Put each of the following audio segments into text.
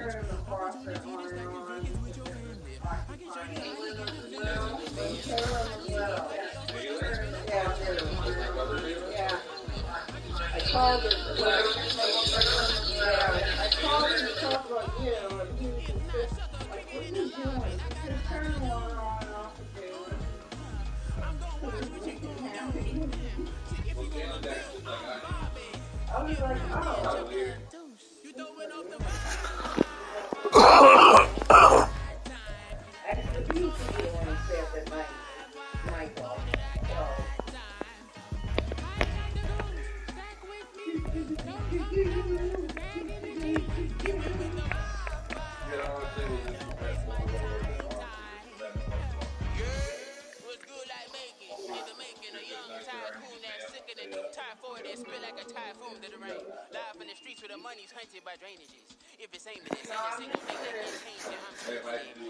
I called her. Yeah, I called her to talk about you, and he was just like, "What are you doing?" She said, "Turn the water on and off again." So it was making him happy. I was like, "Oh." Actually, he used to be the one who said that Michael. Typhoon to the rain. Live in the streets where the money's hunted by drainages. If it's aiming at such a single thing that can change it, I'm straight.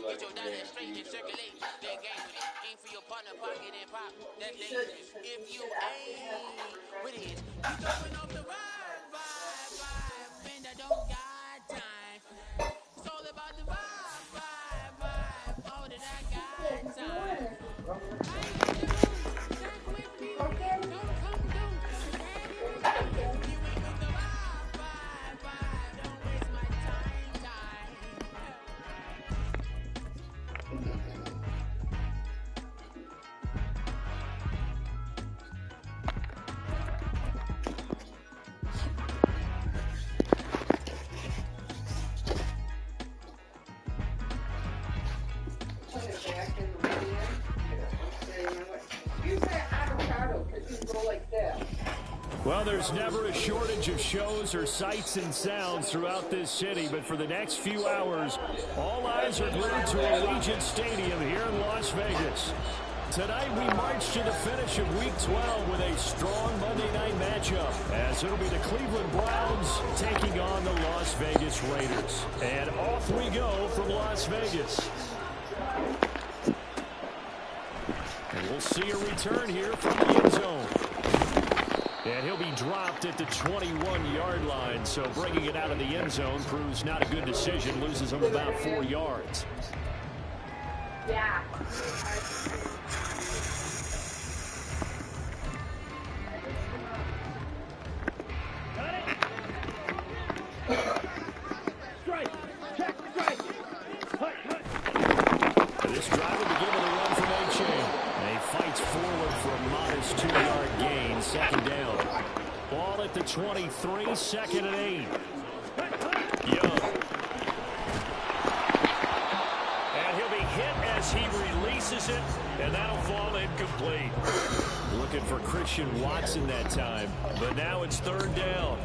Get your dollar straight and circulate. Get game with it. Aim for your partner, pocket and pop. That's dangerous. If you aim, what is? You throwing off the vibe, and I don't got time. It's all about the vibe, all that I got time. I ain't got the room, stack with me, come do. Well, there's never a shortage of shows or sights and sounds throughout this city, but for the next few hours, all eyes are glued to Allegiant Stadium here in Las Vegas. Tonight, we march to the finish of Week 12 with a strong Monday night matchup, as it'll be the Cleveland Browns taking on the Las Vegas Raiders. And off we go from Las Vegas. And we'll see a return here from the end zone. And he'll be dropped at the 21-yard line, so bringing it out of the end zone proves not a good decision, loses him about 4 yards. Yeah. This drive will begin with a run from A-Chain. And he fights forward for a modest 2-yard gain, second down. Ball at the 23, second and 8. Young. And he'll be hit as he releases it, and that'll fall incomplete. Looking for Christian Watson that time, but now it's third down.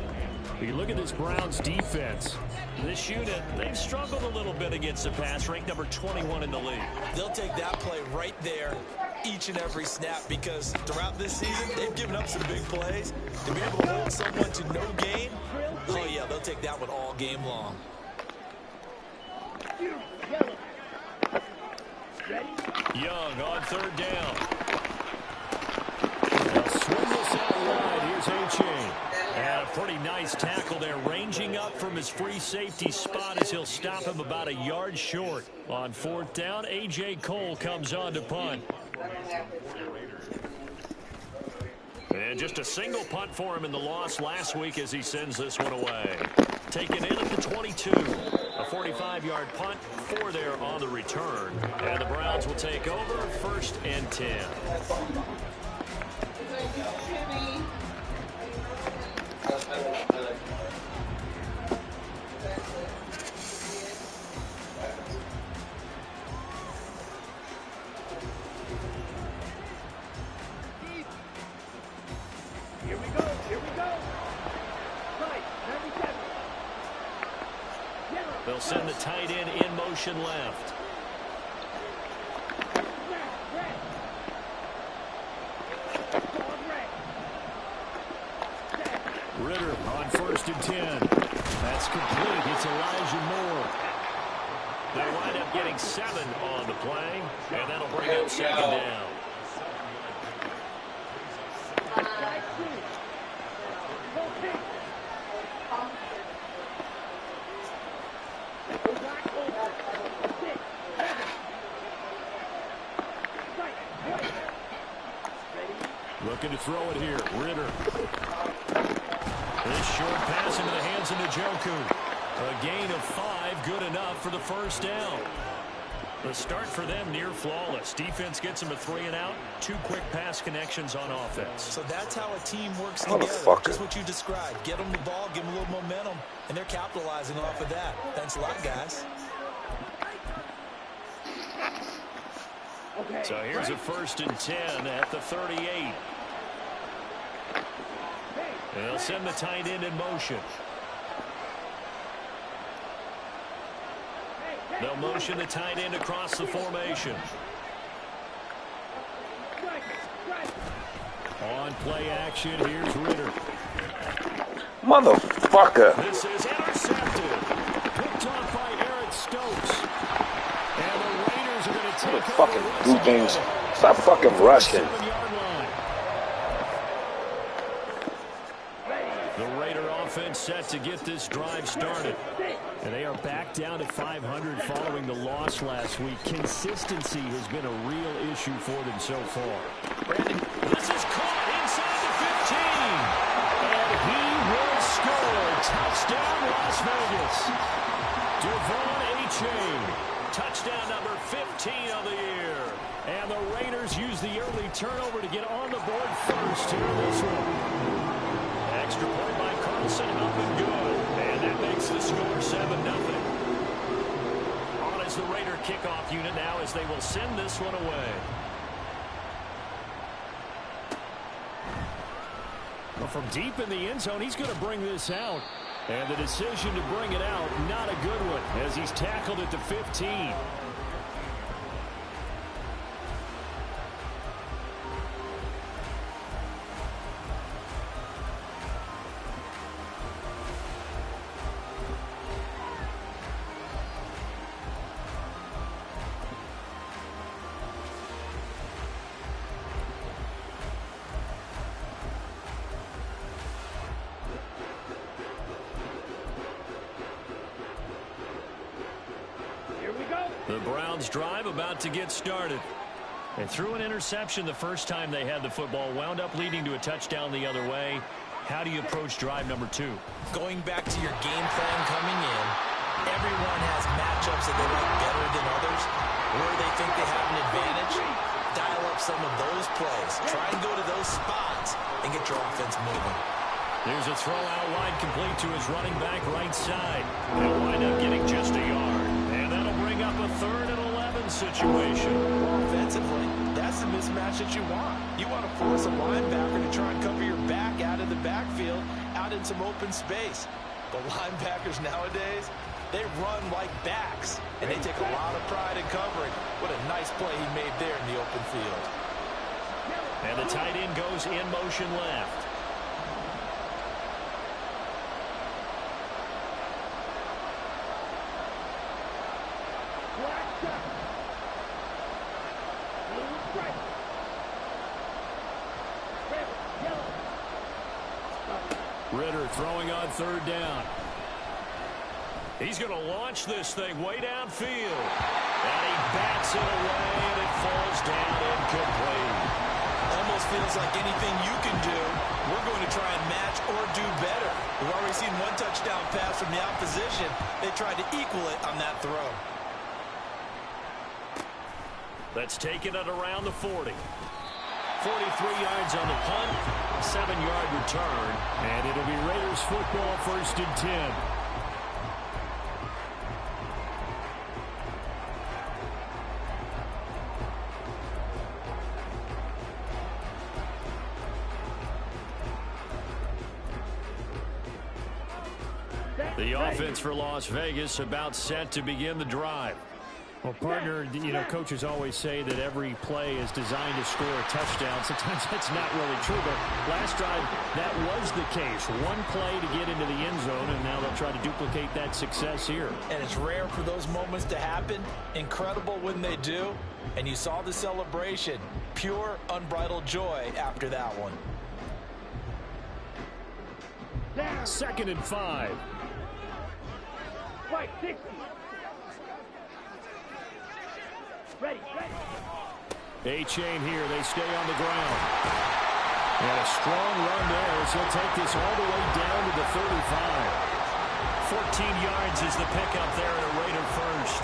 You look at this Browns defense. This unit, they've struggled a little bit against the pass, ranked number 21 in the league. They'll take that play right there each and every snap because throughout this season, they've given up some big plays. To be able to hold someone to no gain, oh yeah, they'll take that one all game long. Young on third down. They'll swing this out wide. Here's A-Chain. And a pretty nice tackle there, ranging up from his free safety spot as he'll stop him about a yard short. On fourth down, A.J. Cole comes on to punt. And just a single punt for him in the loss last week as he sends this one away. Taken in at the 22. A 45-yard punt, 4 there on the return. And the Browns will take over, first and 10. Here we go. Right, 97. They'll send the tight end in motion left. Ritter on first and 10. That's complete. It's Elijah Moore. They wind up getting 7 on the play, and that'll bring up second down. looking to throw it here. Ritter. This short pass into the hands of Njoku. A gain of 5, good enough for the first down. The start for them near flawless. Defense gets them a 3 and out. 2 quick pass connections on offense. So that's how a team works together. Just what you described. Get them the ball, give them a little momentum, and they're capitalizing off of that. Thanks a lot, guys. So here's a 1st and 10 at the 38. They'll send the tight end in motion. They'll motion the tight end across the formation. On play action, here's Ritter. Motherfucker. This is intercepted. Picked off by Eric Stokes. And the Raiders are going to take Fucking do things. Stop fucking rushing. The Raider offense set to get this drive started. And they are back down to 500 following the loss last week. Consistency has been a real issue for them so far. Brandon, this is caught inside the 15. And he will score. Touchdown, Las Vegas. Devon A-Chain. Touchdown number 15 of the year. And the Raiders use the early turnover to get on the board first here in this one. Extra point by Carlson, up and good. And that makes the score 7-0. On as the Raider kickoff unit now as they will send this one away. Well, from deep in the end zone, he's going to bring this out. And the decision to bring it out, not a good one, as he's tackled at the 15. The Browns drive about to get started. They threw an interception the first time they had the football, wound up leading to a touchdown the other way. How do you approach drive number 2? Going back to your game plan coming in, everyone has matchups that they like better than others. Where they think they have an advantage, dial up some of those plays. Try and go to those spots and get your offense moving. There's a throw out wide complete to his running back right side. They'll wind up getting just a yard. And that'll bring up a 3rd and 11 situation. Offensively, that's the mismatch that you want. You want to force a linebacker to try and cover your back out of the backfield, out in some open space. The linebackers nowadays, they run like backs, and they take a lot of pride in covering. What a nice play he made there in the open field. And the tight end goes in motion left. Ritter throwing on 3rd down. He's going to launch this thing way downfield. And he bats it away, and it falls down incomplete. Almost feels like anything you can do, we're going to try and match or do better. We've already seen one touchdown pass from the opposition. They tried to equal it on that throw. Let's take it at around the 40. 43 yards on the punt, 7-yard return, and it'll be Raiders football 1st and 10. The offense for Las Vegas about set to begin the drive. Well, partner, you know, coaches always say that every play is designed to score a touchdown. Sometimes that's not really true, but last drive, that was the case. One play to get into the end zone, and now they'll try to duplicate that success here. And it's rare for those moments to happen. Incredible when they do. And you saw the celebration. Pure, unbridled joy after that one. 2nd and 5. Right, 60. Ready. A-chain here. They stay on the ground. And a strong run there as he'll take this all the way down to the 35. 14 yards is the pickup there at a Raider first.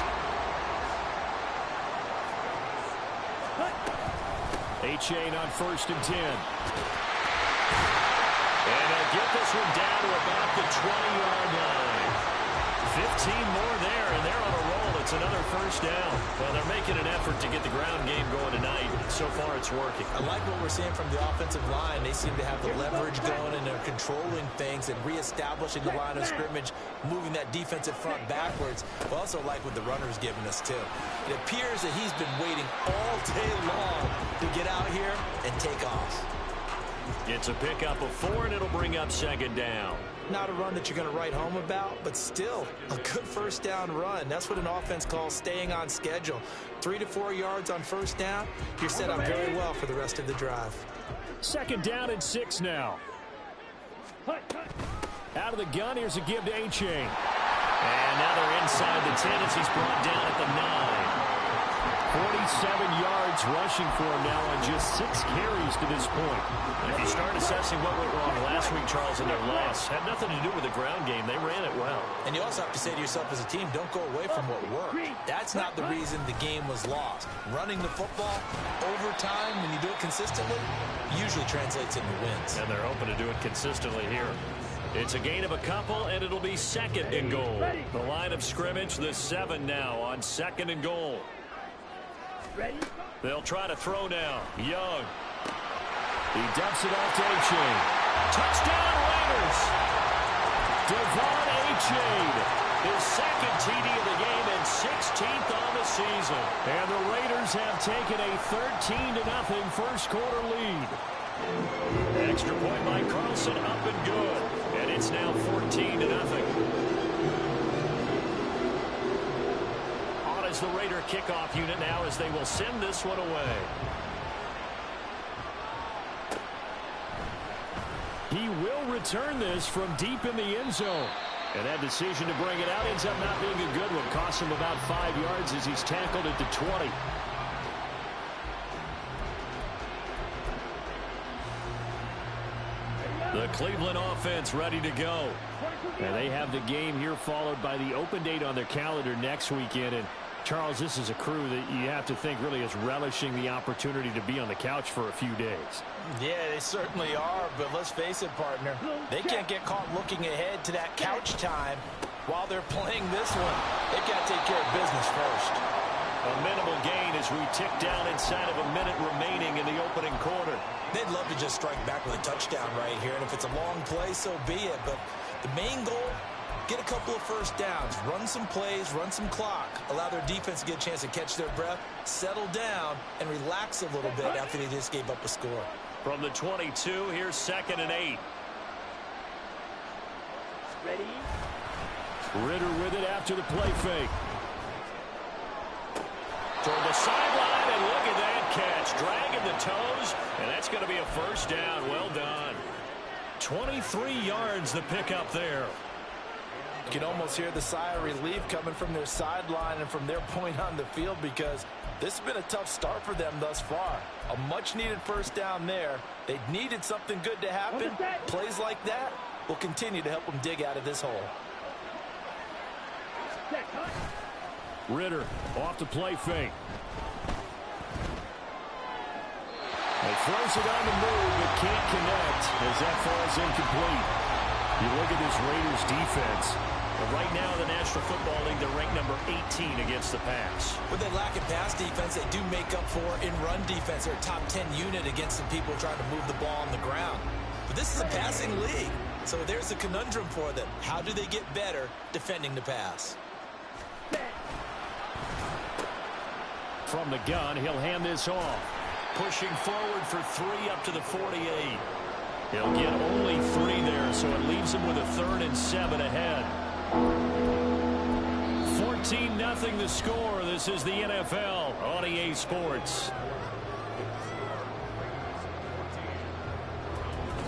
A-Chain on 1st and 10. And they'll get this one down to about the 20-yard line. 15 more there, and they're on a roll. It's another first down. Well, they're making an effort to get the ground game going tonight. So far, it's working. I like what we're seeing from the offensive line. They seem to have the leverage going, and they're controlling things and reestablishing the line of scrimmage, moving that defensive front backwards. I also like what the runner's giving us, too. It appears that he's been waiting all day long to get out here and take off. It's a pickup of 4, and it'll bring up 2nd down. Not a run that you're going to write home about, but still a good first down run. That's what an offense calls staying on schedule. 3 to 4 yards on first down, you're set up very well for the rest of the drive. 2nd down and 6 now. Out of the gun, here's a give to A-Chain. And now they're inside the 10 as he's brought down at the 9. 47 yards rushing for him now on just 6 carries to this point. And if you start assessing what went wrong last week, Charles, in their loss, had nothing to do with the ground game. They ran it well. And you also have to say to yourself as a team, don't go away from what worked. That's not the reason the game was lost. Running the football over time, when you do it consistently, usually translates into wins. And they're hoping to do it consistently here. It's a gain of a couple, and it'll be 2nd and goal. The line of scrimmage, the 7 now on 2nd and goal. They'll try to throw now. Young. He dumps it off to A-Chain. Touchdown, Raiders! Devon A-Chain. His 2nd TD of the game and 16th on the season. And the Raiders have taken a 13-0 first quarter lead. Extra point by Carlson, up and good. And it's now 14-0. Is the Raider kickoff unit now as they will send this one away. He will return this from deep in the end zone. And that decision to bring it out ends up not being a good one. Costs him about 5 yards as he's tackled at the 20. The Cleveland offense ready to go. And they have the game here followed by the open date on their calendar next weekend. And Charles, this is a crew that you have to think really is relishing the opportunity to be on the couch for a few days. Yeah, they certainly are, but let's face it, partner. They can't get caught looking ahead to that couch time while they're playing this one. They've got to take care of business first. A minimal gain as we tick down inside of a minute remaining in the opening quarter. They'd love to just strike back with a touchdown right here, and if it's a long play, so be it. But the main goal, get a couple of first downs, run some plays, run some clock, allow their defense to get a chance to catch their breath, settle down, and relax a little bit after they just gave up a score. From the 22, here's 2nd and 8. Ready? Ritter with it after the play fake. Toward the sideline, and look at that catch. Dragging the toes, and that's going to be a first down. Well done. 23 yards the pickup there. You can almost hear the sigh of relief coming from their sideline and from their point on the field because this has been a tough start for them thus far. A much-needed first down there. They needed something good to happen. Plays like that will continue to help them dig out of this hole. Ritter off the play fake. He throws it on the move, but can't connect as that falls incomplete. You look at this Raiders defense. But right now in the National Football League, they're ranked number 18 against the pass. With they lack in pass defense, they do make up for in run defense. They're a top 10 unit against the people trying to move the ball on the ground. But this is a passing league, so there's a conundrum for them. How do they get better defending the pass? From the gun, he'll hand this off. Pushing forward for 3 up to the 48. He'll get only 3 there, so it leaves him with a 3rd and 7 ahead. 14-0 the score. This is the NFL on EA Sports.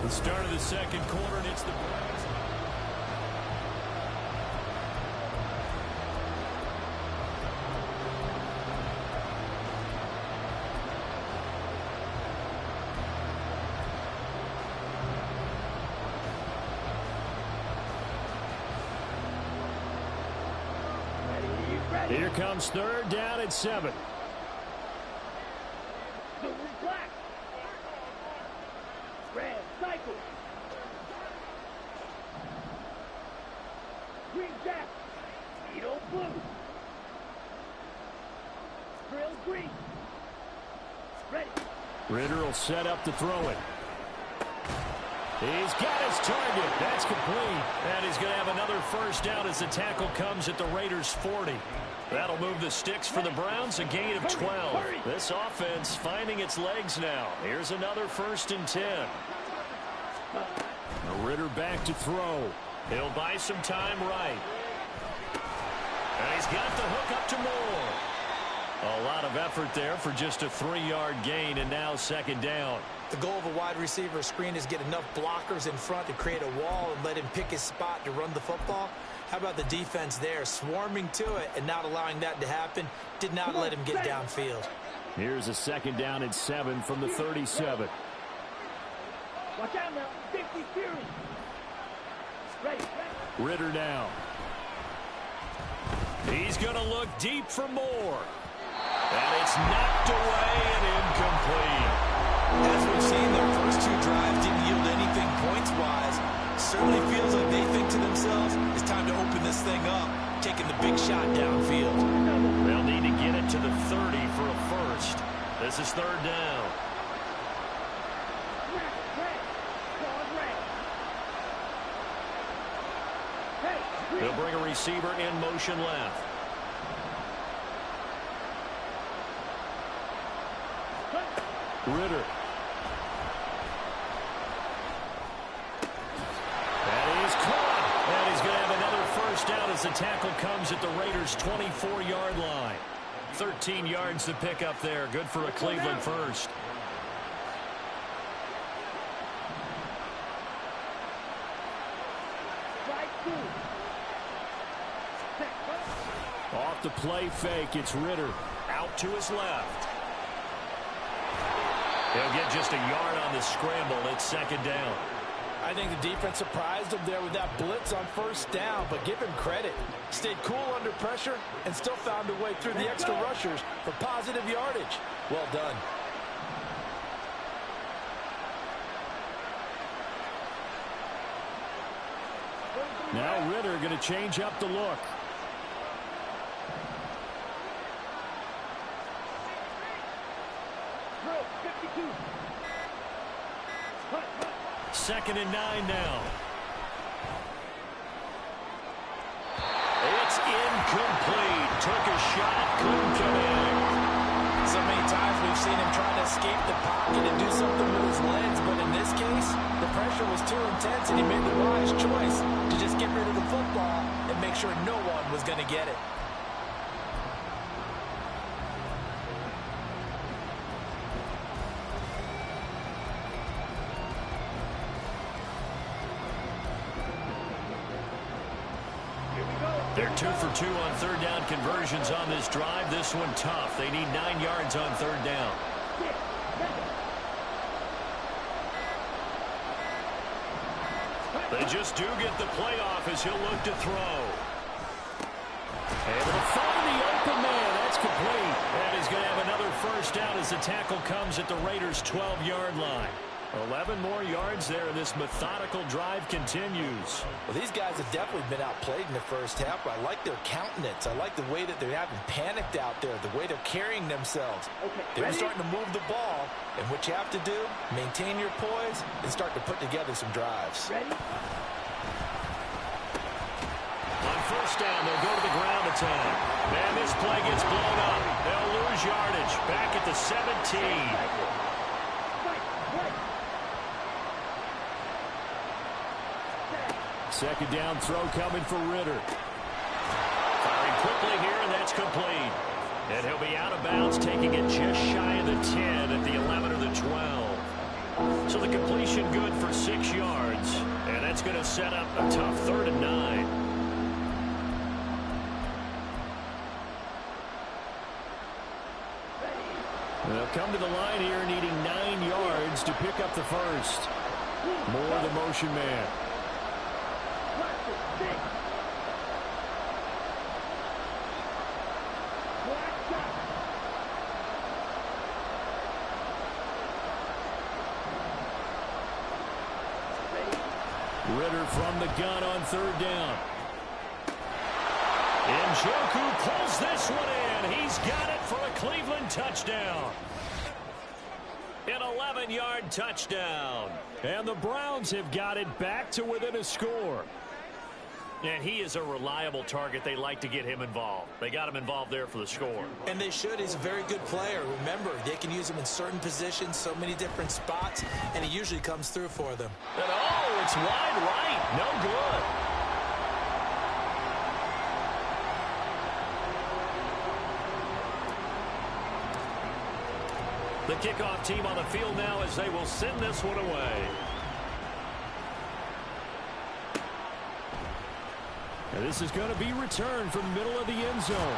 The start of the second quarter, and it's the Browns. Here comes third down and 7. Black. Red, cycle. Green jack. Needle blue. Drill green. Ready. Ritter will set up to throw it. He's got his target. That's complete. And he's going to have another first down as the tackle comes at the Raiders' 40. That'll move the sticks for the Browns, a gain of 12. This offense finding its legs now. Here's another 1st and 10. Ritter back to throw. He'll buy some time right. And he's got the hook up to Moore. A lot of effort there for just a 3-yard gain, and now 2nd down. The goal of a wide receiver screen is get enough blockers in front to create a wall and let him pick his spot to run the football. How about the defense there, swarming to it and not allowing that to happen? Did not let him get downfield. Here's a 2nd down and 7 from the 37. Watch out now. 50 Fury. Ready. Ritter now. He's going to look deep for Moore. And it's knocked away and incomplete. As we've seen, their first 2 drives didn't yield anything points-wise. Certainly feels like they think to themselves, it's time to open this thing up, taking the big shot downfield. They'll need to get it to the 30 for a first. This is 3rd down. They'll bring a receiver in motion left. Ritter. That is caught. And he's going to have another first down as the tackle comes at the Raiders' 24-yard line. 13 yards to pick up there. Good for a Cleveland first. Off the play fake, it's Ritter. Out to his left. He'll get just a yard on the scramble. It's 2nd down. I think the defense surprised him there with that blitz on 1st down, but give him credit. Stayed cool under pressure and still found a way through the extra rushers for positive yardage. Well done. Now Ritter going to change up the look. Second and 9 now. It's incomplete. Took a shot, couldn't connect. So many times we've seen him trying to escape the pocket and do something with his legs, but in this case, the pressure was too intense and he made the wise choice to just get rid of the football and make sure no one was going to get it. They're 2 for 2 on 3rd down conversions on this drive. This one tough. They need 9 yards on 3rd down. They just do get the playoff as he'll look to throw. Able to find the open man. That's complete. And he's going to have another first down as the tackle comes at the Raiders' 12-yard line. 11 more yards there, and this methodical drive continues. Well, these guys have definitely been outplayed in the first half, but I like their countenance. I like the way that they haven't panicked out there, the way they're carrying themselves. They're starting to move the ball, and what you have to do, maintain your poise and start to put together some drives. Ready? On 1st down, they'll go to the ground attack. Man, this play gets blown up. They'll lose yardage. Back at the 17. 2nd down throw coming for Ritter. Firing quickly here, and that's complete. And he'll be out of bounds, taking it just shy of the 10 at the 11 or the 12. So the completion good for 6 yards, and that's going to set up a tough 3rd and 9. They'll come to the line here needing 9 yards to pick up the first. Moore the motion man. Ritter from the gun on third down. Njoku pulls this one in. He's got it for a Cleveland touchdown. An 11-yard touchdown. And the Browns have got it back to within a score. And he is a reliable target. They like to get him involved. They got him involved there for the score. And they should. He's a very good player. Remember, they can use him in certain positions, so many different spots, and he usually comes through for them. And oh, it's wide right. No good. The kickoff team on the field now as they will send this one away. And this is going to be returned from the middle of the end zone.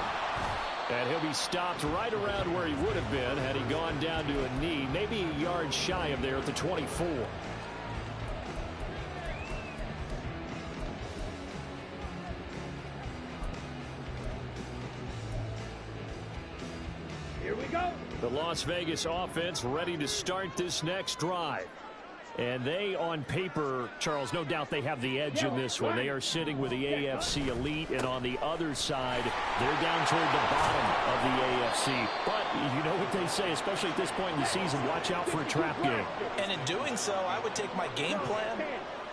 And he'll be stopped right around where he would have been had he gone down to a knee, maybe a yard shy of there at the 24. Here we go. The Las Vegas offense ready to start this next drive. And they, on paper, Charles, no doubt they have the edge in this one. They are sitting with the AFC elite, and on the other side, they're down toward the bottom of the AFC. But you know what they say, especially at this point in the season, watch out for a trap game. And in doing so, I would take my game plan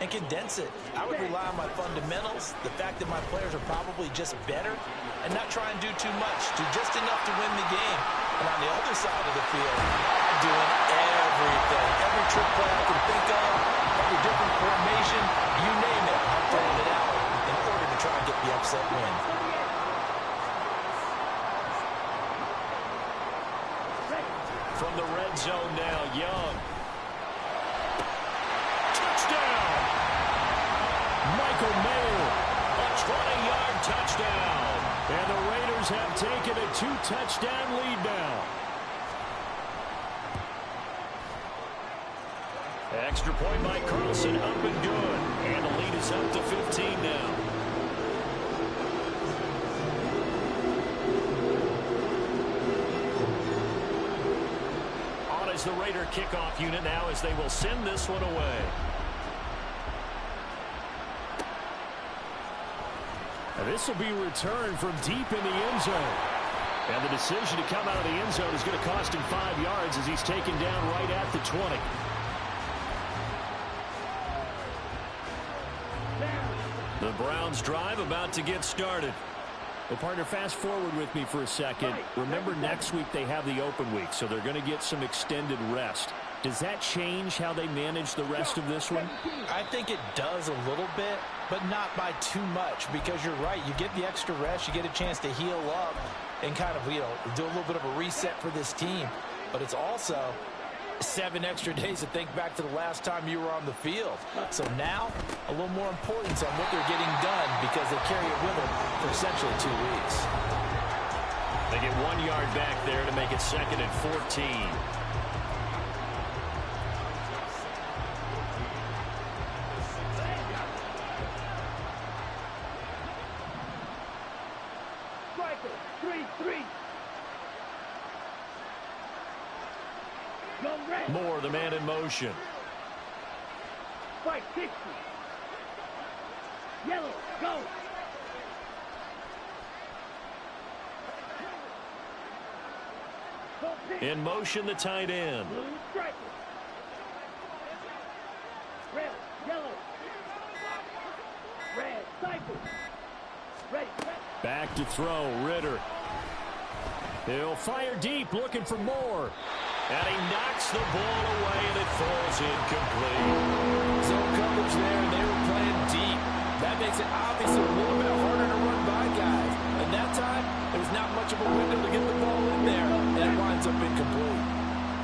and condense it. I would rely on my fundamentals, the fact that my players are probably just better, and not try and do too much, do just enough to win the game. And on the other side of the field, I'm doing everything. Every trick play I can think of, every different formation, you name it, I'm throwing it out in order to try and get the upset win. From the red zone now, Young. Touchdown! Michael Mayer, a 20-yard touchdown. And the Raiders have taken a 2-touchdown lead now. Extra point by Carlson, up and good. And the lead is up to 15 now. On is the Raider kickoff unit now as they will send this one away. And this will be returned from deep in the end zone. And the decision to come out of the end zone is going to cost him 5 yards as he's taken down right at the 20. The Browns drive about to get started. Well, partner, fast forward with me for a second. Remember, next week they have the open week, so they're going to get some extended rest. Does that change how they manage the rest of this one? I think it does a little bit, but not by too much, because you're right. You get the extra rest. You get a chance to heal up and kind of, do a little bit of a reset for this team. But it's also 7 extra days to think back to the last time you were on the field. So now, a little more importance on what they're getting done because they carry it with them for essentially 2 weeks. They get 1 yard back there to make it 2nd and 14. Moore, the man in motion. Fight 60. Yellow, go. In motion, the tight end. Blue striker. Red, yellow. Red, cycle. Ready. Back to throw, Ritter. He'll fire deep, looking for Moore. And he knocks the ball away, and it falls incomplete. Zone coverage there, and they were playing deep. That makes it obviously a little bit harder to run by guys. And that time, there was not much of a window to get the ball in there, and it winds up incomplete.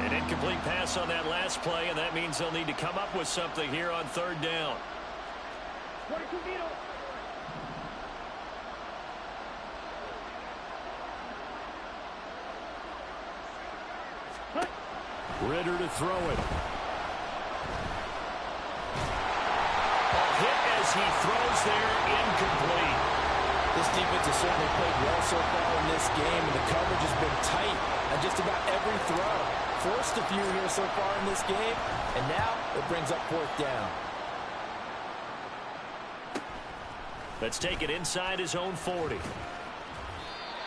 An incomplete pass on that last play, and that means they'll need to come up with something here on 3rd down. 22 meters. Ritter to throw it. A hit as he throws there, incomplete. This defense has certainly played well so far in this game, and the coverage has been tight on just about every throw. Forced a few here so far in this game, and now it brings up 4th down. Let's take it inside his own 40.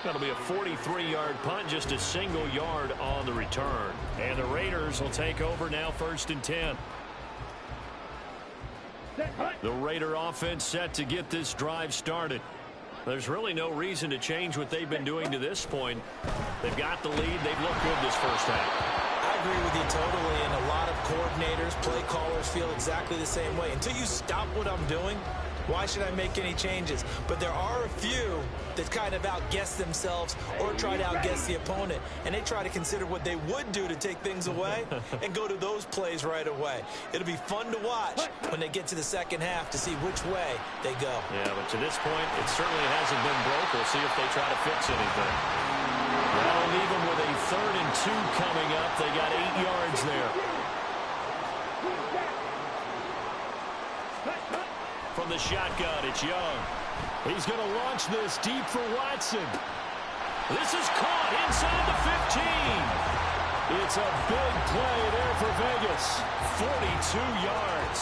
That'll be a 43-yard punt, just a single yard on the return. And the Raiders will take over now, 1st and 10. The Raider offense set to get this drive started. There's really no reason to change what they've been doing to this point. They've got the lead. They've looked good this first half. I agree with you totally, and a lot of coordinators, play callers feel exactly the same way. Until you stop what I'm doing, why should I make any changes? But there are a few that kind of outguess themselves or try to outguess the opponent, and they try to consider what they would do to take things away and go to those plays right away. It'll be fun to watch when they get to the second half to see which way they go. Yeah, but to this point, it certainly hasn't been broke. We'll see if they try to fix anything. That'll leave them with a 3rd and 2 coming up. They got 8 yards there. From the shotgun, it's Young. He's going to launch this deep for Watson. This is caught inside the 15. It's a big play there for Vegas. 42 yards.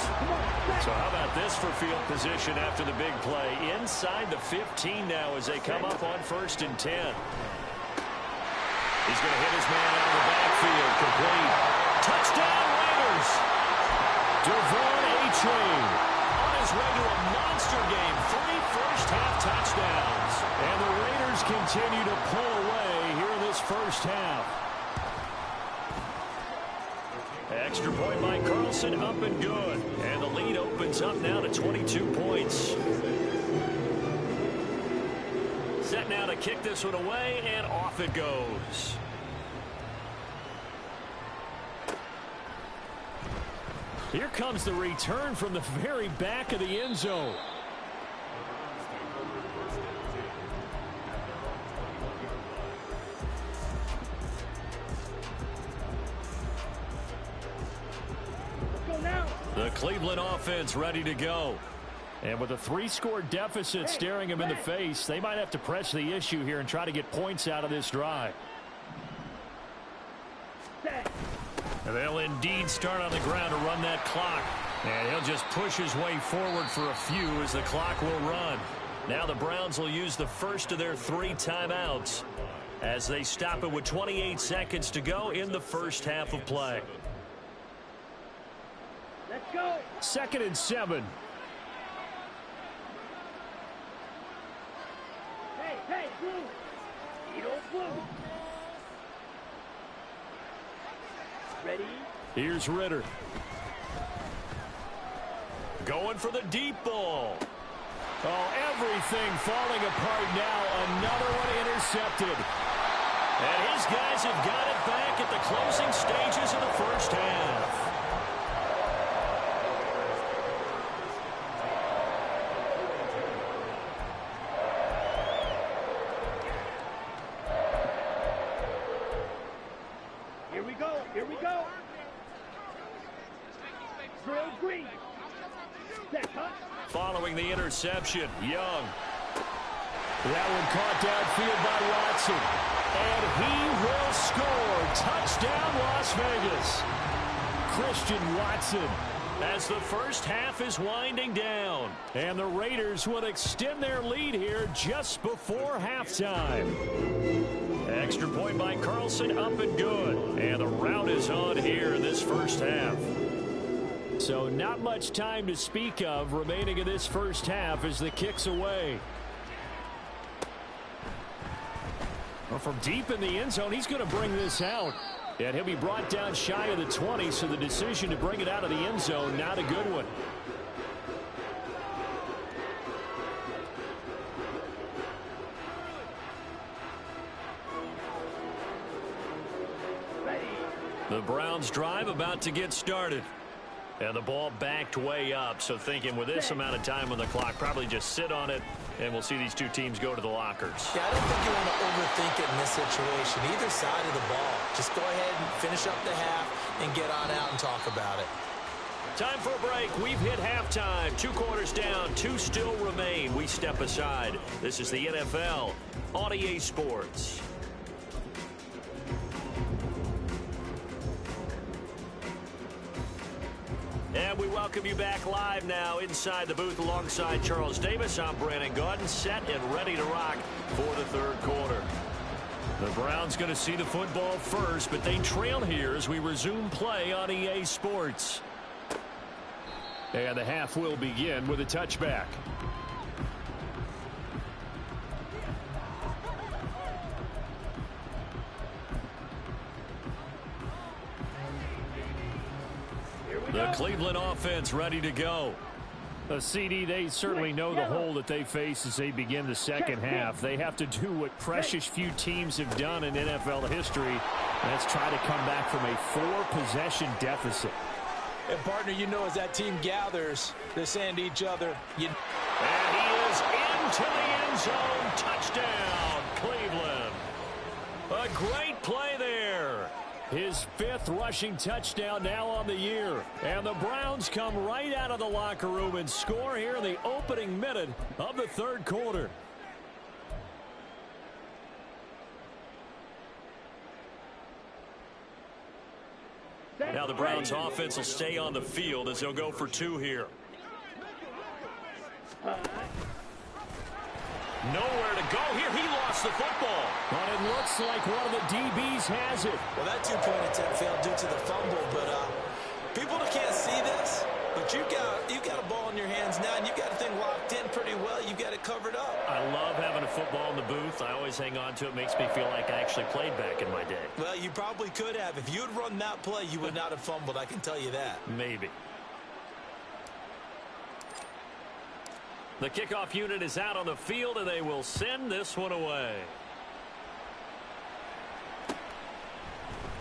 So how about this for field position after the big play? Inside the 15 now as they come up on 1st and 10. He's going to hit his man out of the backfield. Complete. Touchdown, Raiders. Devon A-Chain on his way to a monster game. 3 first-half touchdowns. And the Raiders continue to pull away here in this first half. Extra point by Carlson, up and good. And the lead opens up now to 22 points. Set now to kick this one away, and off it goes. Here comes the return from the very back of the end zone. The Cleveland offense ready to go. And with a 3-score deficit staring them in the face, they might have to press the issue here and try to get points out of this drive. And they'll indeed start on the ground to run that clock. And he'll just push his way forward for a few as the clock will run. Now the Browns will use the first of their 3 timeouts as they stop it with 28 seconds to go in the first half of play. Let's go. 2nd and 7. Hey, Blue. You don't Blue. Ready? Here's Ritter. Going for the deep ball. Oh, everything falling apart now. Another one intercepted. And his guys have got it back at the closing stages of the first half. Here we go. Drill green. Following the interception, Young. That one caught downfield by Watson. And he will score. Touchdown, Las Vegas. Christian Watson. As the first half is winding down. And the Raiders will extend their lead here just before halftime. Extra point by Carlson, up and good. And the route is on here in this first half. So not much time to speak of remaining in this first half as the kick's away. Well, from deep in the end zone, he's going to bring this out. And he'll be brought down shy of the 20, so the decision to bring it out of the end zone, not a good one. The Browns drive about to get started. And the ball backed way up, so thinking with this amount of time on the clock, probably just sit on it, and we'll see these two teams go to the lockers. Yeah, I don't think you want to overthink it in this situation. Either side of the ball. Just go ahead and finish up the half and get on out and talk about it. Time for a break. We've hit halftime. 2 quarters down, 2 still remain. We step aside. This is the NFL on EA Sports. And time, we welcome you back live now inside the booth alongside Charles Davis. I'm Brandon Gaudin, set and ready to rock for the third quarter. The Browns going to see the football first, but they trail here as we resume play on EA Sports. And the half will begin with a touchback. The Cleveland offense ready to go. CD, they certainly know the hole that they face as they begin the second half. They have to do what precious few teams have done in NFL history. Let's try to come back from a 4-possession deficit. And, partner, you know as that team gathers, they're saying to each other, And he is into the end zone. Touchdown, Cleveland. A great play there. His 5th rushing touchdown now on the year. And the Browns come right out of the locker room and score here in the opening minute of the third quarter. Now the Browns offense will stay on the field as they'll go for 2 here. Nowhere to go here. He lost the football. But it looks like one of the DBs has it. Well, that 2-point attempt failed due to the fumble, but people that can't see this, but you got a ball in your hands now, and you got the thing locked in pretty well. You got it covered up. I love having a football in the booth. I always hang on to it. Makes me feel like I actually played back in my day. Well, you probably could have. If you had run that play, you would not have fumbled. I can tell you that. Maybe. The kickoff unit is out on the field, and they will send this one away.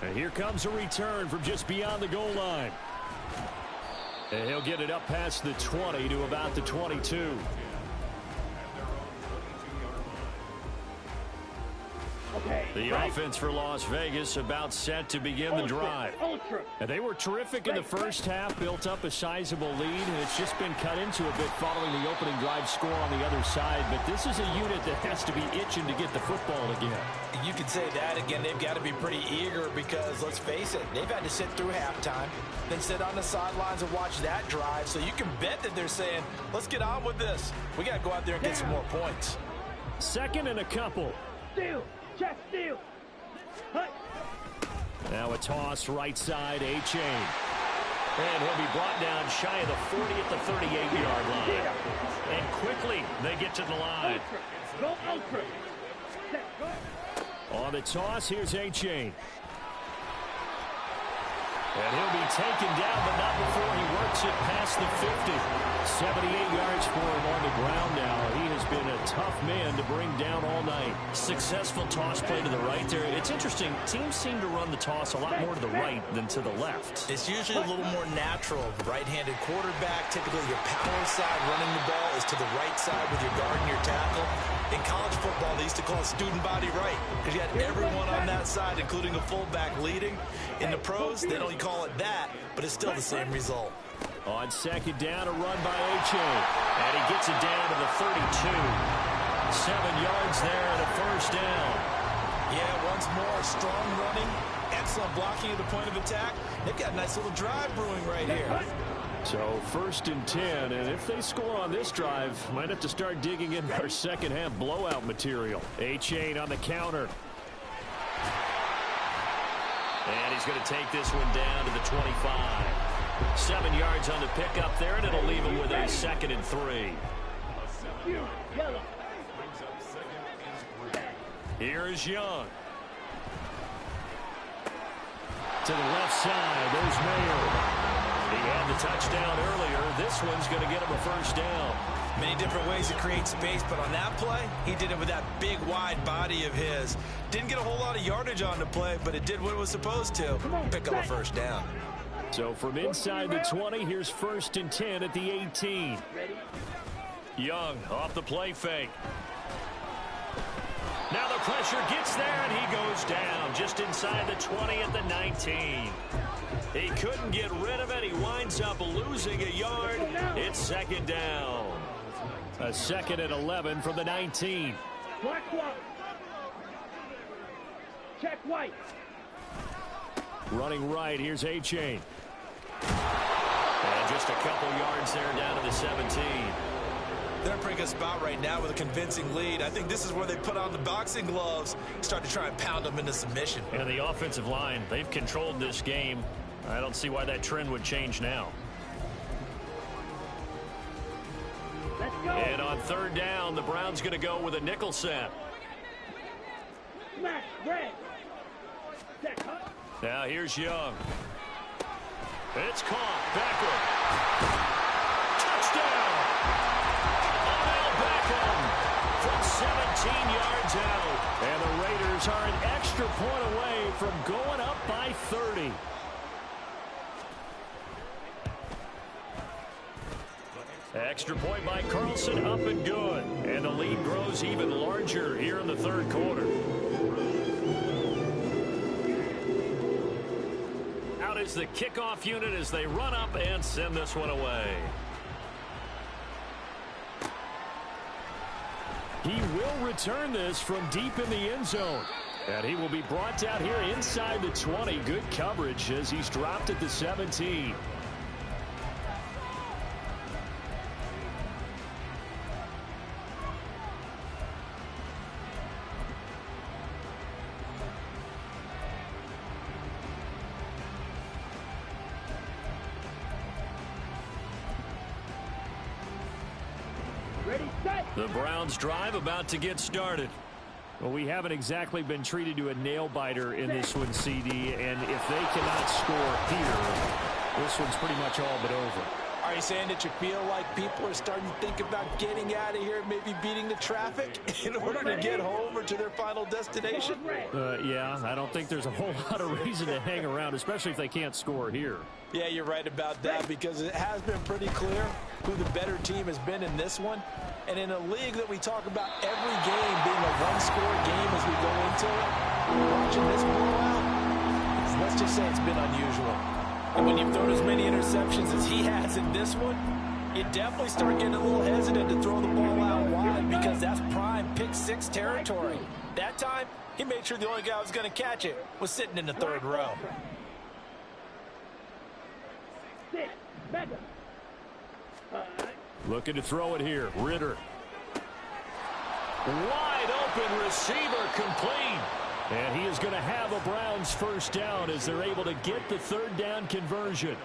And here comes a return from just beyond the goal line. And he'll get it up past the 20 to about the 22. The offense for Las Vegas about set to begin the drive. And they were terrific in the first half, built up a sizable lead, and it's just been cut into a bit following the opening drive score on the other side. But this is a unit that has to be itching to get the football again. You could say that again. They've got to be pretty eager because, let's face it, they've had to sit through halftime, then sit on the sidelines and watch that drive. So you can bet that they're saying, let's get on with this. We got to go out there and get some more points. Second and a couple. Steal. Check steal. Now a toss right side, A-Chain. And he'll be brought down shy of the 40 at the 38-yard line. And quickly they get to the line. Go ultra. On the toss, here's A-Chain. And he'll be taken down, but not before he works it past the 50. 78 yards for him on the ground now. He has been a tough man to bring down all night. Successful toss play to the right there. It's interesting. Teams seem to run the toss a lot more to the right than to the left. It's usually a little more natural. Right-handed quarterback, typically your power side running the ball is to the right side with your guard and your tackle. In college football, they used to call it student body right because you had everyone on that side, including a fullback leading. In the pros, they don't call it that, but it's still the same result. On second down, a run by A-Chain. And he gets it down to the 32. 7 yards there and a first down. Yeah, once more, strong running, excellent blocking at the point of attack. They've got a nice little drive brewing right here. So first and 10, and if they score on this drive, might have to start digging in our second half blowout material. A-Chain on the counter. And he's going to take this one down to the 25. 7 yards on the pickup there, and it'll leave him with a 2nd and 3. Here is Young. To the left side, there's Mayer. He had the touchdown earlier. This one's going to get him a first down. Many different ways to create space, but on that play, he did it with that big, wide body of his. Didn't get a whole lot of yardage on the play, but it did what it was supposed to. Pick up a first down. So from inside the 20, here's 1st and 10 at the 18. Young off the play fake. Now the pressure gets there, and he goes down just inside the 20 at the 19. He couldn't get rid of it. He winds up losing a yard. It's 2nd down. A 2nd and 11 from the 19. Black white. Check white. Running right, here's A-Chain. And just a couple yards there down to the 17. They're in a pretty good spot right now with a convincing lead. I think this is where they put on the boxing gloves, start to try and pound them into submission. And the offensive line, they've controlled this game. I don't see why that trend would change now. Let's go. And on third down, the Browns going to go with a nickel set. Smash, red. Set, huh? Now here's Young. It's caught. Beckham. Touchdown. Odell Beckham from 17 yards out. And the Raiders are an extra point away from going up by 30. Extra point by Carlson, up and good. And the lead grows even larger here in the third quarter. Out is the kickoff unit as they run up and send this one away. He will return this from deep in the end zone. And he will be brought down here inside the 20. Good coverage as he's dropped at the 17. Ready, set. The Browns drive about to get started. Well, we haven't exactly been treated to a nail-biter in this one, CD, and if they cannot score here, this one's pretty much all but over. Are you saying that you feel like people are starting to think about getting out of here, maybe beating the traffic in order to get home or to their final destination? Yeah, I don't think there's a whole lot of reason to hang around, especially if they can't score here. Yeah, you're right about that because it has been pretty clear who the better team has been in this one. And in a league that we talk about every game being a one-score game as we go into it, watching this blowout, let's just say it's been unusual. And when you've thrown as many interceptions as he has in this one, you definitely start getting a little hesitant to throw the ball out wide because that's prime pick-6 territory. That time, he made sure the only guy who was going to catch it was sitting in the third row. Looking to throw it here. Ritter. Wide open receiver complete. And he is going to have a Browns first down as they're able to get the third down conversion.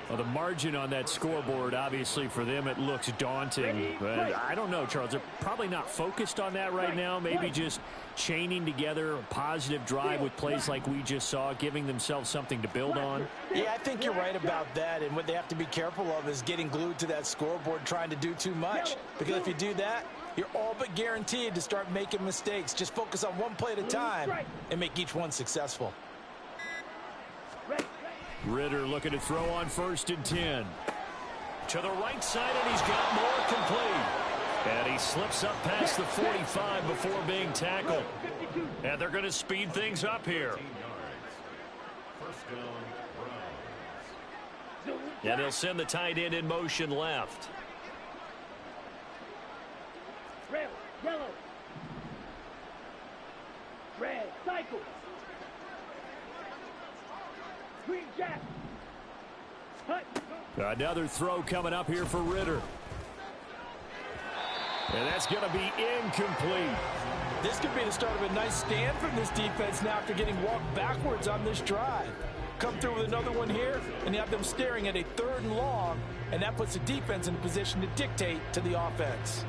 Well, the margin on that scoreboard, obviously, for them, it looks daunting. But I don't know, Charles. They're probably not focused on that right now. Maybe just chaining together a positive drive with plays like we just saw, giving themselves something to build on. Yeah, I think you're right about that. And what they have to be careful of is getting glued to that scoreboard trying to do too much. Because if you do that, you're all but guaranteed to start making mistakes. Just focus on one play at a time and make each one successful. Ritter looking to throw on 1st and 10. To the right side, and he's got more complete. And he slips up past the 45 before being tackled. And they're going to speed things up here. And they'll send the tight end in motion left. Red, yellow. Red, cycle. Green jack. Hut. Another throw coming up here for Ritter. And that's going to be incomplete. This could be the start of a nice stand from this defense now after getting walked backwards on this drive. Come through with another one here, and you have them staring at a 3rd and long, and that puts the defense in a position to dictate to the offense.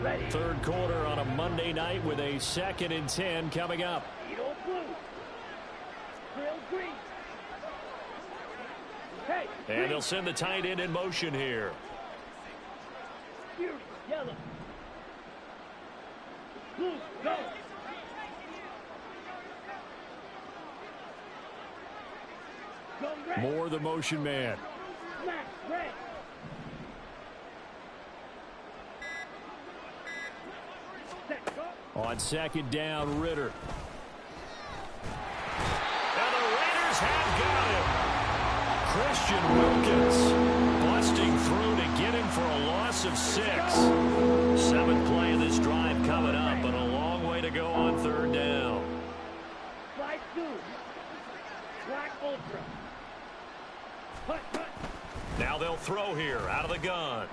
Ready. Third quarter on a Monday night with a 2nd and 10 coming up. Eagle blue. Grill green. Hey, And they'll send the tight end in motion here. Fury, yellow. Blue, go. Go red. More the motion man. Smash, red. Set, go. On 2nd down, Ritter. And the Raiders have got him. Christian Wilkins busting through to get him for a loss of 6. 7th play of this drive coming up, but a long way to go on 3rd down. Now they'll throw here out of the gun.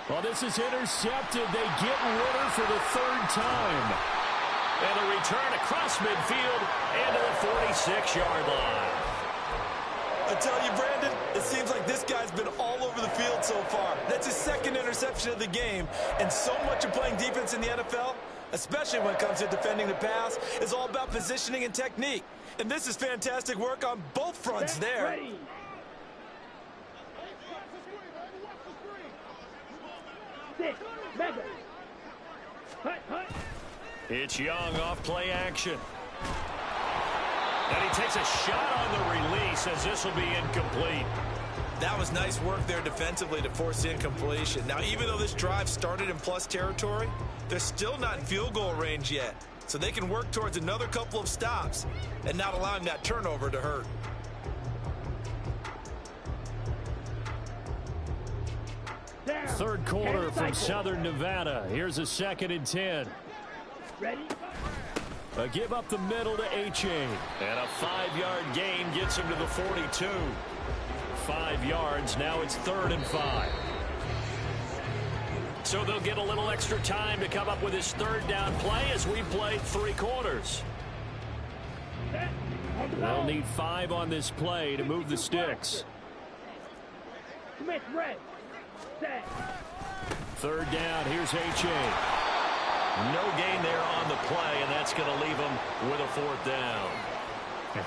Well, this is intercepted. They get Ritter for the third time. And a return across midfield and to the 46-yard line. I tell you, Brandon, it seems like this guy's been all over the field so far. That's his second interception of the game. And so much of playing defense in the NFL, especially when it comes to defending the pass, is all about positioning and technique. And this is fantastic work on both fronts there. It's Young off play action. And he takes a shot on the release as this will be incomplete. That was nice work there defensively to force the incompletion. Now, even though this drive started in plus territory, they're still not in field goal range yet. So they can work towards another couple of stops and not allowing that turnover to hurt. Third quarter from Southern Nevada. Here's a 2nd and 10. Ready? A give up the middle to H.A. And a 5-yard gain gets him to the 42. 5 yards. Now it's 3rd and 5. So they'll get a little extra time to come up with his 3rd down play as we play 3 quarters. They'll need 5 on this play to move the sticks. Smith, red. Set. 3rd down. Here's H.A. No gain there on the play, and that's going to leave him with a 4th down.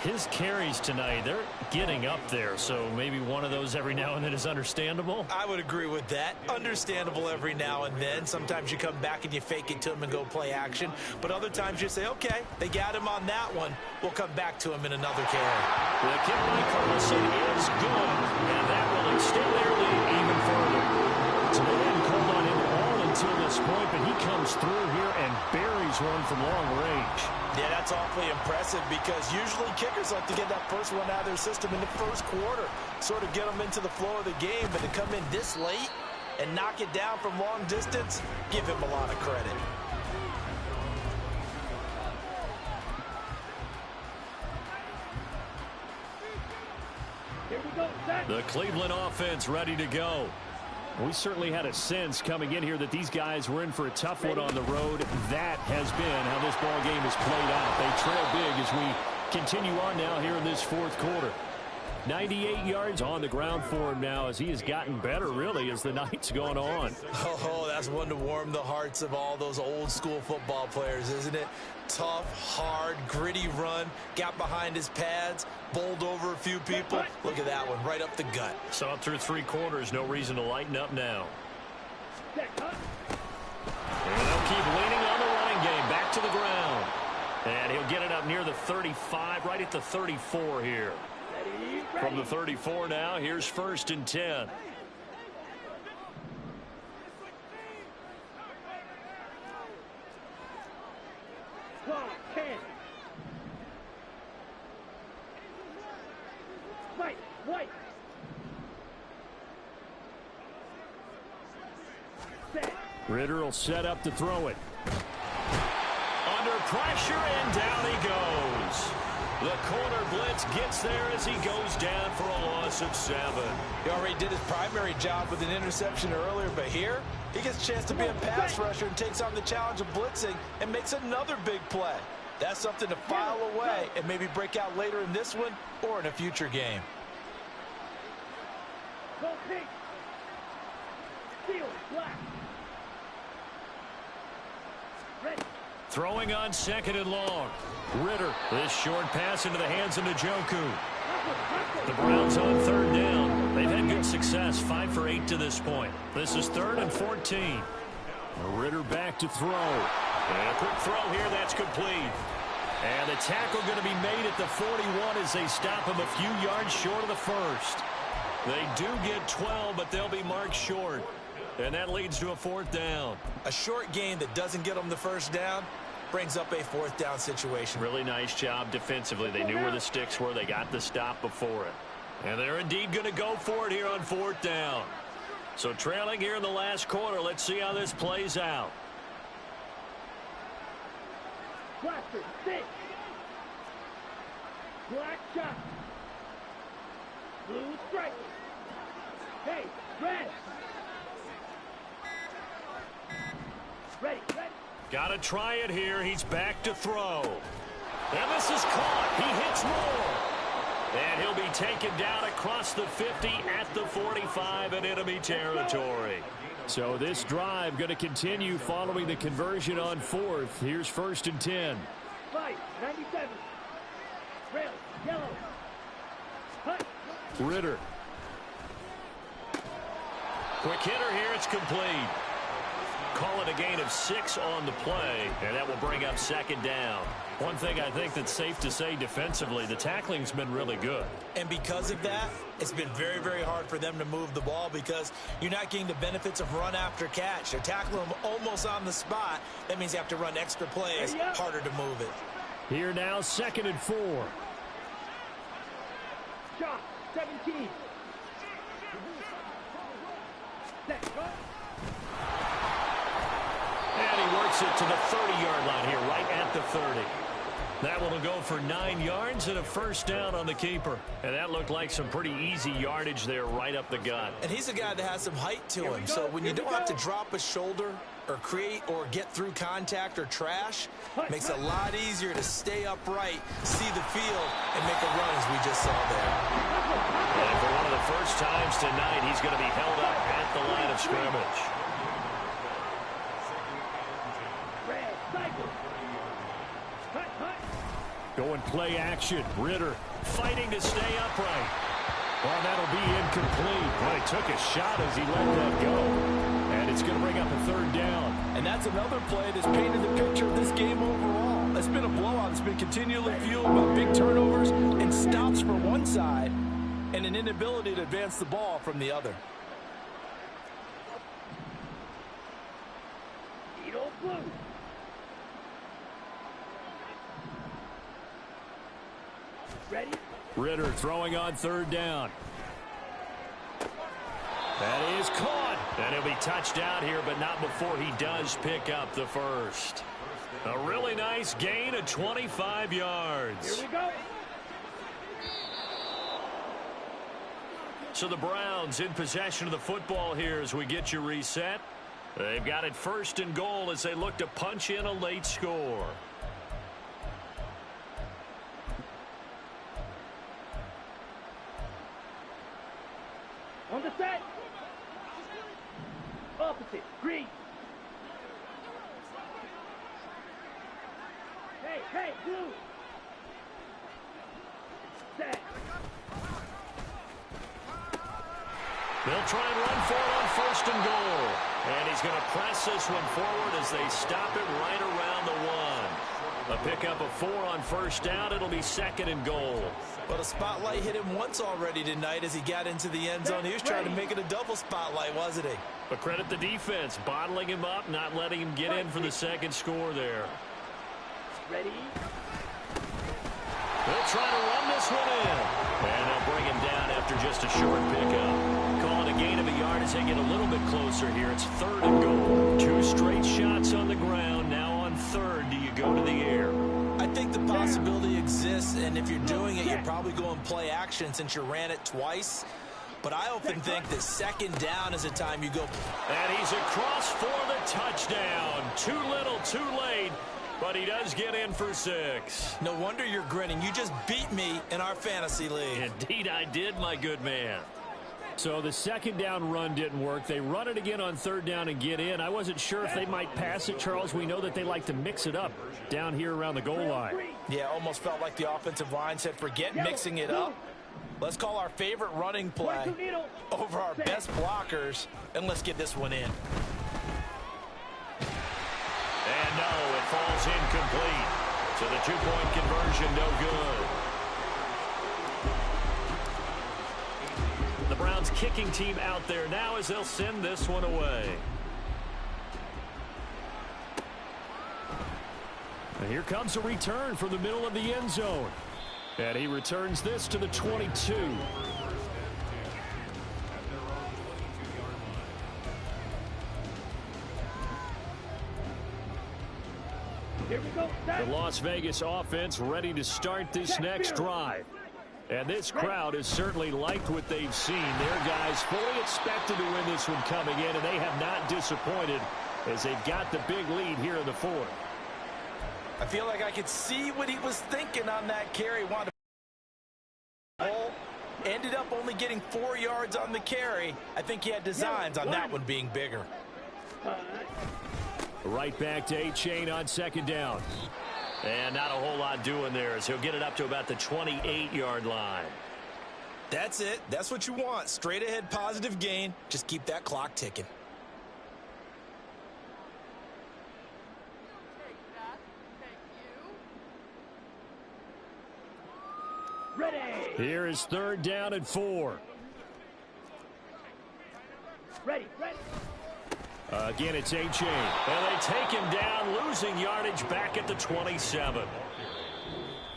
His carries tonight, they're getting up there, so maybe one of those every now and then is understandable. I would agree with that. Understandable every now and then. Sometimes you come back and you fake it to him and go play action. But other times you say, okay, they got him on that one. We'll come back to him in another carry. The kick by Carlson is good, and that will extend their lead even further. So they hadn't called on him all until this point, but he comes through here and buries one from long range. Yeah, that's awfully impressive because usually kickers like to get that first one out of their system in the first quarter, sort of get them into the flow of the game, but to come in this late and knock it down from long distance, give him a lot of credit. Here we go, set. The Cleveland offense ready to go. We certainly had a sense coming in here that these guys were in for a tough one on the road. That has been how this ball game has played out. They trail big as we continue on now here in this 4th quarter. 98 yards on the ground for him now as he has gotten better, really, as the night's gone on. Oh, that's one to warm the hearts of all those old school football players, isn't it? Tough, hard, gritty run, got behind his pads, bowled over a few people. Look at that one, right up the gut. So up through 3 quarters, no reason to lighten up now. And they'll keep leaning on the running game, back to the ground. And he'll get it up near the 35, right at the 34 here. From the 34 now, here's 1st and 10. White. Ritter will set up to throw it. Under pressure, and down he goes. The corner blitz gets there as he goes down for a loss of 7. He already did his primary job with an interception earlier, but here he gets a chance to be a pass rusher and takes on the challenge of blitzing and makes another big play. That's something to file away and maybe break out later in this one or in a future game. Go pink. Steel, black. Ready. Throwing on 2nd and long. Ritter, this short pass into the hands of Njoku. The Browns on 3rd down. They've had good success, 5 for 8 to this point. This is 3rd and 14. Ritter back to throw. And a quick throw here, that's complete. And the tackle going to be made at the 41 as they stop him a few yards short of the first. They do get 12, but they'll be marked short. And that leads to a 4th down. A short gain that doesn't get them the first down brings up a 4th down situation. Really nice job defensively. They knew where the sticks were. They got the stop before it. And they're indeed going to go for it here on 4th down. So trailing here in the last quarter. Let's see how this plays out. Blaster, 6. Black shot. Blue stripe. Ready. Got to try it here. He's back to throw. And this is caught. He hits more. And he'll be taken down across the 50 at the 45 in enemy territory. So this drive going to continue following the conversion on fourth. Here's 1st and 10. 97. Rail, yellow. Hut. Ritter. Quick hitter here. It's complete. Call it a gain of 6 on the play, and that will bring up 2nd down. One thing I think that's safe to say defensively, the tackling's been really good. And because of that, it's been very, very hard for them to move the ball because you're not getting the benefits of run after catch. They're tackling them almost on the spot. That means you have to run extra plays, harder to move it. Here now, 2nd and 4. Shot, 17. Set, go. And he works it to the 30-yard line here, right at the 30. That one will go for 9 yards and a 1st down on the keeper. And that looked like some pretty easy yardage there right up the gut. And he's a guy that has some height to him. So when you don't have to drop a shoulder or create or get through contact or trash, makes it a lot easier to stay upright, see the field, and make a run as we just saw there. And for one of the first times tonight, he's going to be held up at the line of scrimmage. Going play action. Ritter fighting to stay upright. Well, that'll be incomplete. But he took a shot as he let that go. And it's going to bring up a 3rd down. And that's another play that's painted the picture of this game overall. It's been a blowout. It's been continually fueled by big turnovers and stops for one side and an inability to advance the ball from the other. Ready? Ritter throwing on 3rd down. That is caught. And he'll be touched down here, but not before he does pick up the 1st. A really nice gain of 25 yards. Here we go. So the Browns in possession of the football here as we get you reset. They've got it 1st and goal as they look to punch in a late score. On the set. Opposite. Green. Hey, blue. Set. They'll try and run for it on 1st and goal. And he's going to press this one forward as they stop it right around the 1. A pickup of 4 on 1st down. It'll be 2nd and goal. But a spotlight hit him once already tonight as he got into the end zone. He was trying to make it a double spotlight, wasn't he? But credit the defense, bottling him up, not letting him get in for the 2nd score there. Ready? They'll try to run this one in. And they'll bring him down after just a short pickup. Calling a gain of a yard as they get a little bit closer here. It's 3rd and goal. 2 straight shots on the ground. Now on 3rd, do you go to the air? I think the possibility exists, and if you're doing it, you're probably going play action since you ran it twice. But I often think that 2nd down is a time you go. And he's across for the touchdown. Too little, too late. But he does get in for 6. No wonder you're grinning. You just beat me in our fantasy league. Indeed I did, my good man. So the 2nd down run didn't work. They run it again on 3rd down and get in. I wasn't sure if they might pass it, Charles. We know that they like to mix it up down here around the goal line. Yeah, almost felt like the offensive line said, forget mixing it up. Let's call our favorite running play over our best blockers, and let's get this one in. And no, it falls incomplete. So the 2-point conversion, no good. The Browns kicking team out there now as they'll send this one away. And here comes a return from the middle of the end zone. And he returns this to the 22. Here we go. The Las Vegas offense ready to start this next drive. And this crowd has certainly liked what they've seen. Their guys fully expected to win this one coming in, and they have not disappointed as they've got the big lead here in the fourth. I feel like I could see what he was thinking on that carry. Wanted to ended up only getting 4 yards on the carry. I think he had designs on that one being bigger. Right back to A-Chain on second down. And not a whole lot doing there as he'll get it up to about the 28-yard line. That's it. That's what you want. Straight ahead positive gain. Just keep that clock ticking. Ready. Here is 3rd down and 4. Ready. Again, it's A-Chain. And they take him down, losing yardage back at the 27.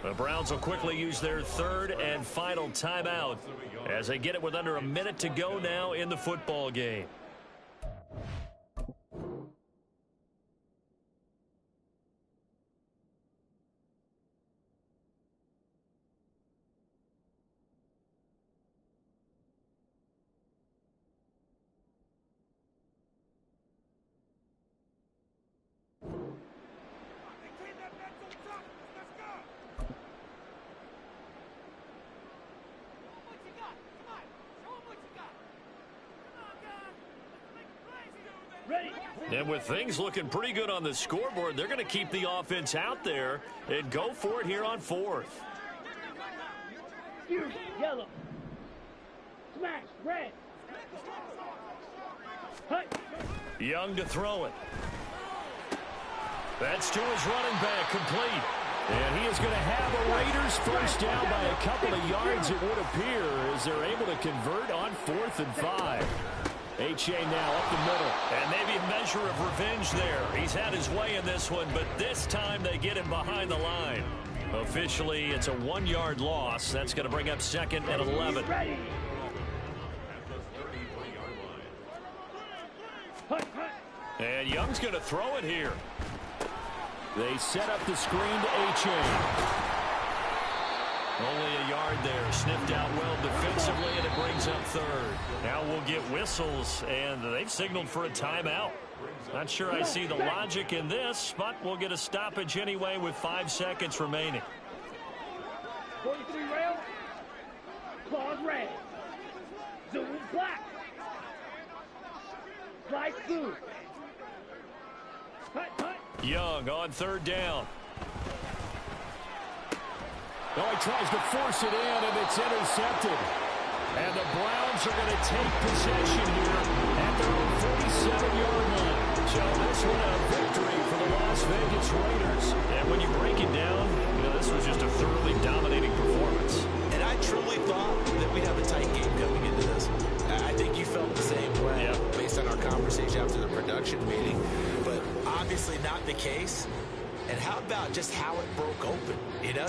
The Browns will quickly use their 3rd and final timeout as they get it with under a minute to go now in the football game. And with things looking pretty good on the scoreboard, they're going to keep the offense out there and go for it here on 4th. Yellow. Smash. Red. Hut. Young to throw it. That's to his running back, complete. And he is going to have a Raiders first down by a couple of yards, it would appear, as they're able to convert on 4th and 5. A-Chain now up the middle, and maybe a measure of revenge there. He's had his way in this one, but this time they get him behind the line. Officially, it's a 1-yard loss. That's going to bring up 2nd and 11. And Young's going to throw it here. They set up the screen to A-Chain. Only a yard there, sniffed out well defensively, and it brings up 3rd. Now we'll get whistles, and they've signaled for a timeout. Not sure I see the logic in this, but we'll get a stoppage anyway with 5 seconds remaining. 43 rail. Claws red. Zoom black. Slice blue. Hut. Young on 3rd down. Oh, he tries to force it in, and it's intercepted. And the Browns are going to take possession here at their own 47-yard line. So this one a victory for the Las Vegas Raiders. And when you break it down, this was just a thoroughly dominating performance. And I truly thought that we'd have a tight game coming into this. I think you felt the same way based on our conversation after the production meeting. But obviously not the case. And how about just how it broke open? You know,